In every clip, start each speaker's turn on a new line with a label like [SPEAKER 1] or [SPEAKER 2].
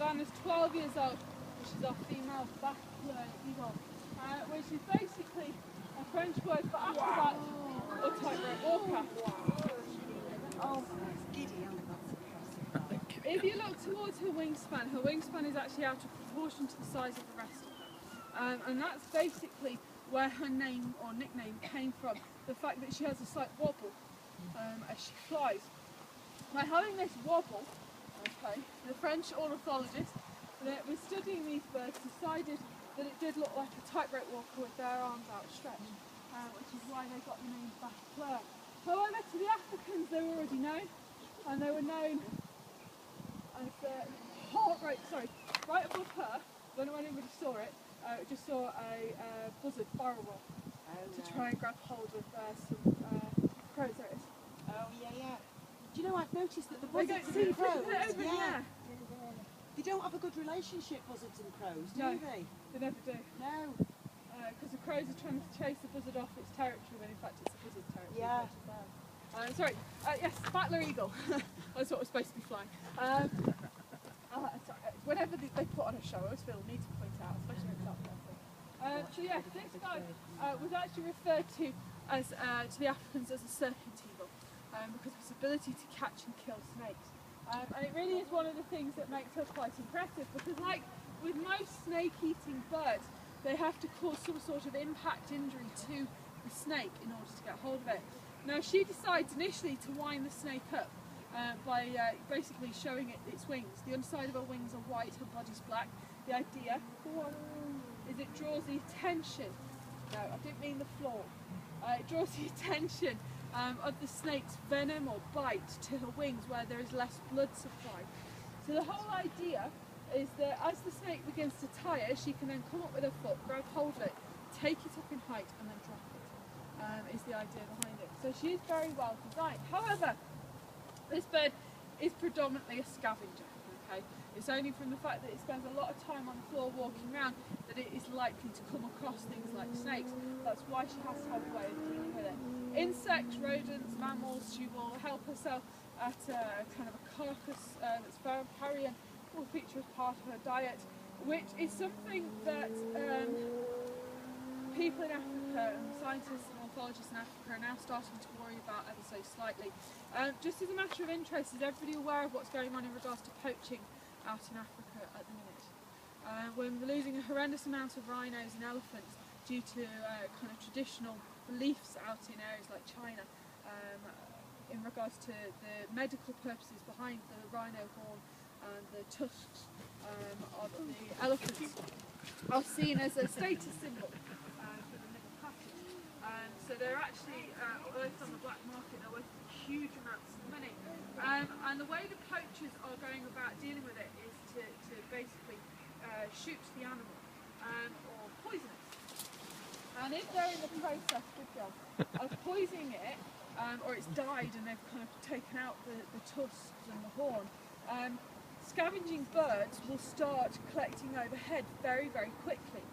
[SPEAKER 1] Savannah's 12 years old, which is our female Bachelor Eagle, which is basically a French word for acrobat or tightrope walker.
[SPEAKER 2] Oh, that's giddy, that's impressive.
[SPEAKER 1] If you look towards her wingspan is actually out of proportion to the size of the rest of her. And that's basically where her name or nickname came from, the fact that she has a slight wobble as she flies. By having this wobble, okay, the French ornithologist that was studying these birds decided that it did look like a tightrope walker with their arms outstretched, which is why they got the name Bachelor. However, to the Africans they were already known, and they were known as heart rate. Sorry, right above her, I don't know if anybody saw it. Just saw a buzzard barrel roll to try and grab hold of some crows. There it is.
[SPEAKER 2] Oh yeah. Do you know, I've noticed that the
[SPEAKER 1] They
[SPEAKER 2] buzzards
[SPEAKER 1] don't
[SPEAKER 2] and
[SPEAKER 1] see
[SPEAKER 2] crows,
[SPEAKER 1] yeah.
[SPEAKER 2] they don't have a good relationship, buzzards and crows, do
[SPEAKER 1] No.
[SPEAKER 2] they?
[SPEAKER 1] They never do.
[SPEAKER 2] No.
[SPEAKER 1] Because the crows are trying to chase the buzzard off its territory when in fact it's the buzzard's territory.
[SPEAKER 2] Yeah.
[SPEAKER 1] Sorry, yes, Bachelor Eagle. That's what was supposed to be flying. Sorry, whenever they put on a show, I always feel the need to point out, especially when it's up there. So yeah, this guy was actually referred to as to the Africans as a serpent eagle because of his ability to catch and kill snakes. And it really is one of the things that makes her quite impressive because, like with most snake-eating birds, they have to cause some sort of impact injury to the snake in order to get hold of it. Now she decides initially to wind the snake up by basically showing it its wings. The underside of her wings are white, her body's black. The idea is it draws the attention, no I didn't mean the floor, it draws the attention of the snake's venom or bite to her wings where there is less blood supply. So the whole idea is that as the snake begins to tire, she can then come up with her foot, grab hold of it, take it up in height and then drop it, is the idea behind it. So she is very well designed. However, this bird is predominantly a scavenger. Okay? It's only from the fact that it spends a lot of time on the floor walking around that it is likely to come across things like snakes. That's why she has to have a way of dealing with it. Insects, rodents, mammals, she will help herself at kind of a carcass that's very carrion, will feature as part of her diet, which is something that people in Africa and scientists and ornithologists in Africa are now starting to worry about ever so slightly. Just as a matter of interest, is everybody aware of what's going on in regards to poaching out in Africa at the minute? We're losing a horrendous amount of rhinos and elephants due to kind of traditional beliefs out in areas like China in regards to the medical purposes behind the rhino horn and the tusks of the elephants are seen as a status symbol for the middle classes. So they're actually worth on the black market, they're worth huge amounts of money. And the way the poachers are going about dealing with it is to basically shoot the animal or poison it. And if they're in the process, good job, of poisoning it, or it's died and they've kind of taken out the tusks and the horn, scavenging birds will start collecting overhead very, very quickly.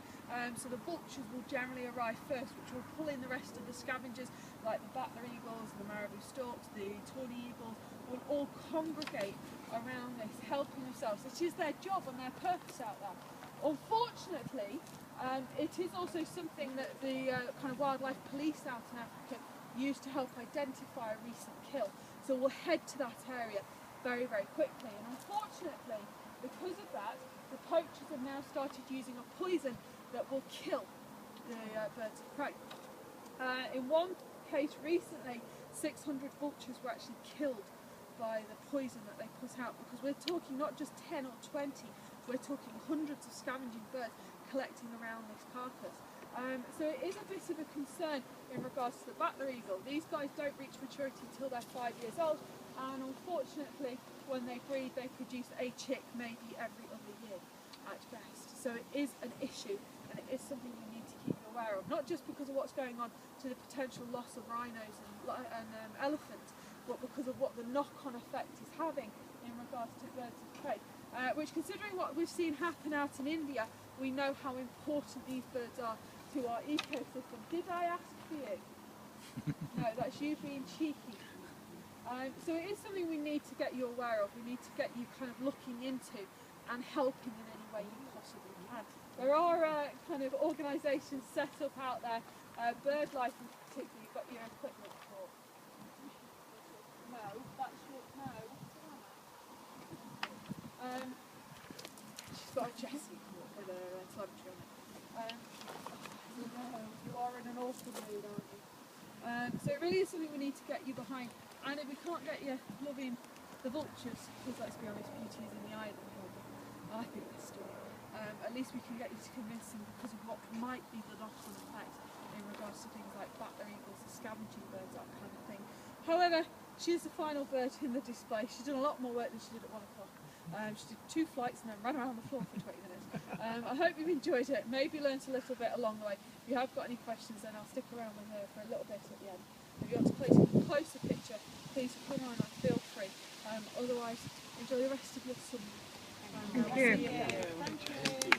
[SPEAKER 1] So the vultures will generally arrive first, which will pull in the rest of the scavengers, like the Bachelor eagles, the marabou storks, the tawny eagles, will all congregate around this, helping themselves. It is their job and their purpose out there. Unfortunately, it is also something that the kind of wildlife police out in Africa use to help identify a recent kill. So we'll head to that area very, very quickly. And unfortunately, because of that, the poachers have now started using a poison that will kill the birds of prey. In one case recently, 600 vultures were actually killed by the poison that they put out, because we're talking not just 10 or 20, we're talking hundreds of scavenging birds collecting around this carcass. So it is a bit of a concern in regards to the Bachelor eagle. These guys don't reach maturity until they're 5 years old, and unfortunately when they breed they produce a chick maybe every other year at best. So it is an issue, and it is something you need to keep aware of, not just because of what's going on to the potential loss of rhinos and elephants, but because of what the knock-on effect is having in regards to birds of prey. Which, considering what we've seen happen out in India, we know how important these birds are to our ecosystem. Did I ask for you? No, that's you being cheeky. So it is something we need to get you aware of. We need to get you kind of looking into and helping in any way you possibly can. There are kind of organisations set up out there, BirdLife in particular, you've got your equipment for. No, that's your, no, she's got a Jessie with a telemetry on it. You are in an awful mood, aren't you? So it really is something we need to get you behind. And if we can't get you loving the vultures, because let's be honest, beauty is in the eye of the beholder, I think they're stunning. At least we can get you to convince them because of what might be the knock-on effect in regards to things like battler eagles, the scavenging birds, that kind of thing. However, she is the final bird in the display. She's done a lot more work than she did at 1 o'clock. She did 2 flights and then ran around the floor for 20 minutes. I hope you've enjoyed it, maybe learnt a little bit along the way. If you have got any questions, then I'll stick around with her for a little bit at the end. If you want to place a closer picture, please come on and feel free. Otherwise, enjoy the rest of your summer.
[SPEAKER 3] Thank you.
[SPEAKER 1] See you.